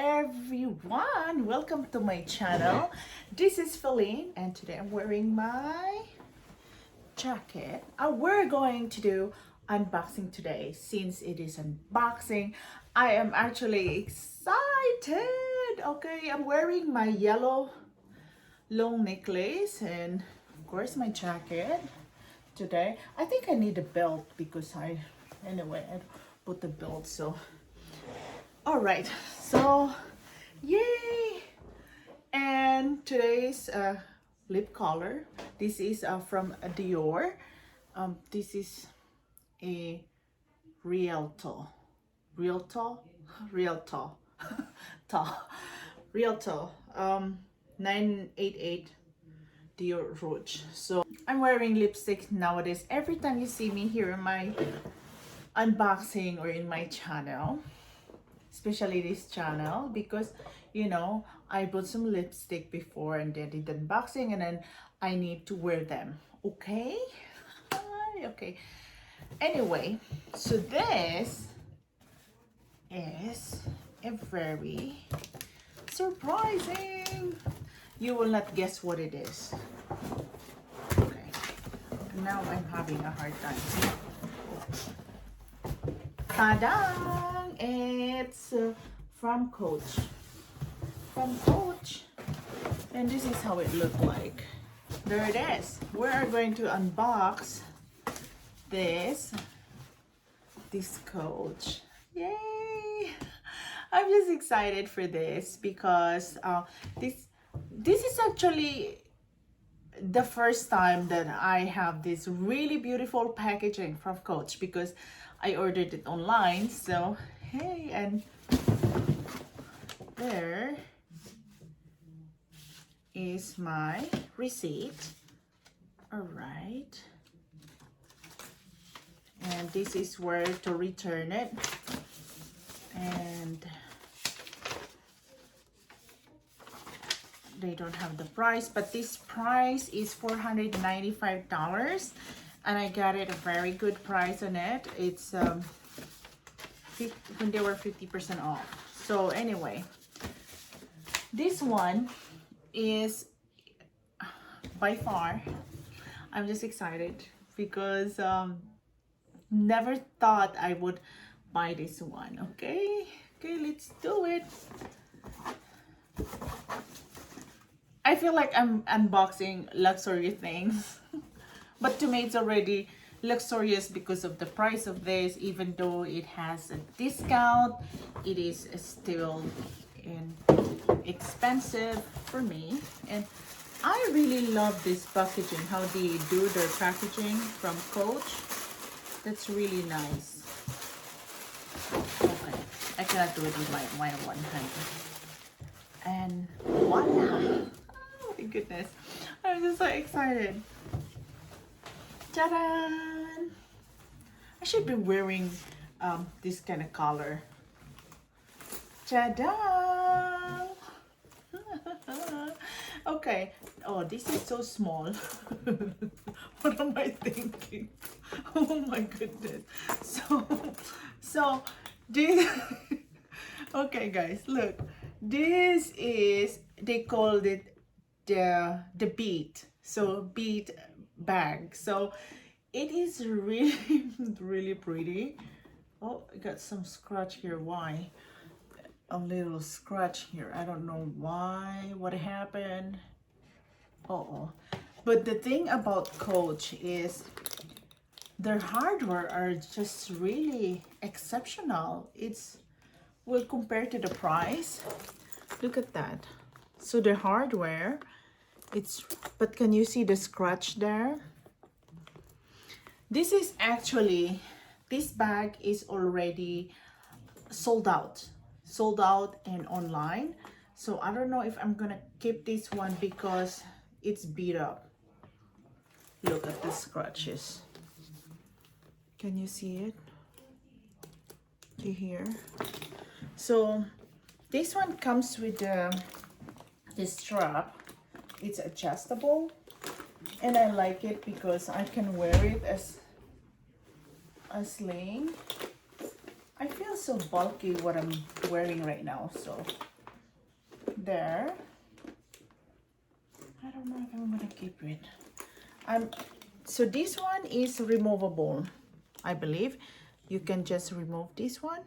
everyone, welcome to my channel. This is Philine and today I'm wearing my jacket. We're going to do unboxing today. Since it is unboxing, I am actually excited. Okay, I'm wearing my yellow long necklace and of course my jacket today. I think I need a belt because I put the belt. So all right, so yay. And today's lip color, this is from Dior. This is a Rialto Rialto Rialto 988 Dior Rouge. So I'm wearing lipstick nowadays every time you see me here in my unboxing or in my channel, especially this channel, because you know I bought some lipstick before and then did the unboxing and then I need to wear them. Okay. Okay, anyway, so this is a very surprising, you will not guess what it is. Okay, now I'm having a hard time. Ta-da! It's from Coach. And this is how it looked like. There it is. We are going to unbox this Coach. Yay! I'm just excited for this because this is actually the first time that I have this really beautiful packaging from Coach because I ordered it online. So hey, and there is my receipt. All right, and this is where to return it, and they don't have the price, but this price is $495 and I got it a very good price on it. It's when they were 50% off. So anyway, this one is by far, I'm just excited because never thought I would buy this one. Okay, let's do it. I feel like I'm unboxing luxury things but to me it's already luxurious because of the price of this. Even though it has a discount, it is still expensive for me. And I really love this packaging, how they do their packaging from Coach. That's really nice. Okay, I cannot do it with my one hand. And voila! Oh my goodness, I'm just so excited. Ta-da! I should be wearing this kind of color. Ta-da! Okay. Oh, this is so small. What am I thinking? Oh my goodness. So this okay guys, look. This is, they called it the beat. So beat bag. So it is really really pretty. Oh, I got some scratch here. Why? A little scratch here. I don't know why. What happened? But the thing about Coach is their hardware are just really exceptional. It's, well, compared to the price, look at that. So the hardware, it's, but can you see the scratch there? This is actually, this bag is already sold out and online. So I don't know if I'm gonna keep this one because it's beat up. Look at the scratches. Can you see it? Here. So this one comes with this strap. It's adjustable and I like it because I can wear it as a sling. I feel so bulky what I'm wearing right now, so there. I don't know if I'm gonna keep it. So this one is removable, I believe. You can just remove this one,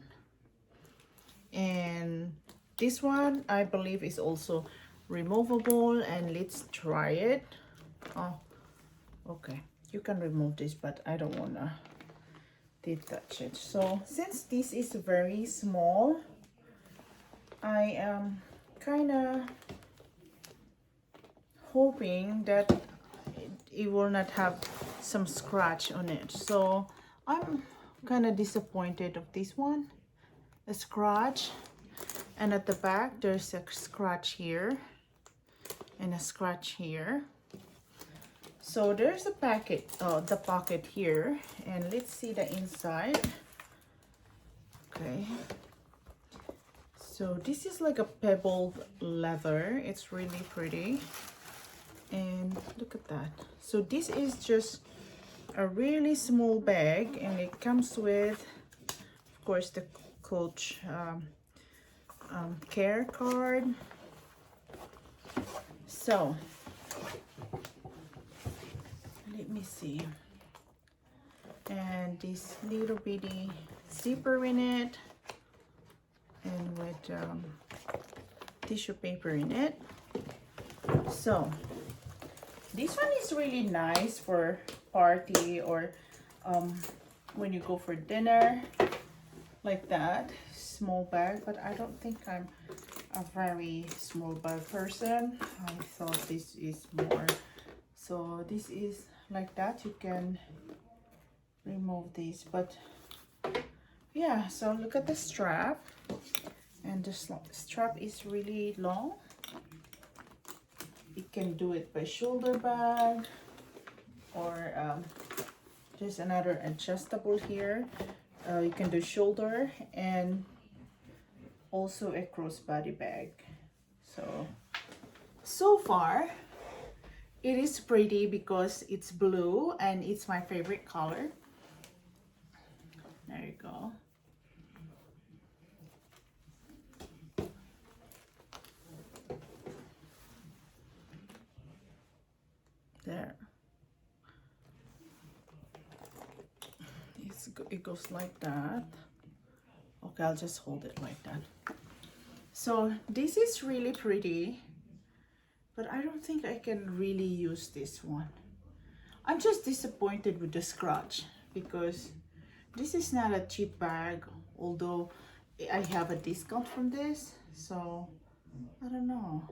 and this one I believe is also removable. And let's try it. Oh, okay, you can remove this, but I don't wanna detach it. So since this is very small, I am kind of hoping that it will not have some scratch on it. So I'm kind of disappointed of this one, a scratch. And at the back there's a scratch here and a scratch here. So there's a the pocket here, and let's see the inside. Okay, so this is like a pebbled leather. It's really pretty, and look at that. So this is just a really small bag, and it comes with, of course, the Coach care card. So let me see, and this little bitty zipper in it, and with tissue paper in it. So this one is really nice for party, or when you go for dinner, like that small bag. But I don't think I'm a very small bag person. I thought this is more. So this is like that. You can remove this, but yeah. So look at the strap, and the strap is really long. You can do it by shoulder bag, or there's another adjustable here. You can do shoulder and also a crossbody bag. So far it is pretty because it's blue and it's my favorite color. There you go. There. It goes like that. Okay, I'll just hold it like that. So this is really pretty, but I don't think I can really use this one. I'm just disappointed with the scratch, because this is not a cheap bag, although I have a discount from this. So I don't know.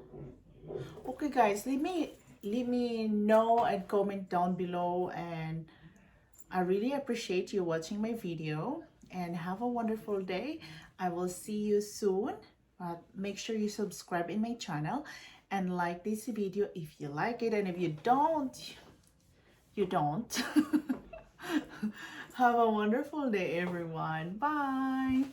Okay guys, let me know and comment down below, and I really appreciate you watching my video, and have a wonderful day. I will see you soon. Make sure you subscribe in my channel and like this video if you like it, and if you don't, you don't. Have a wonderful day, everyone. Bye.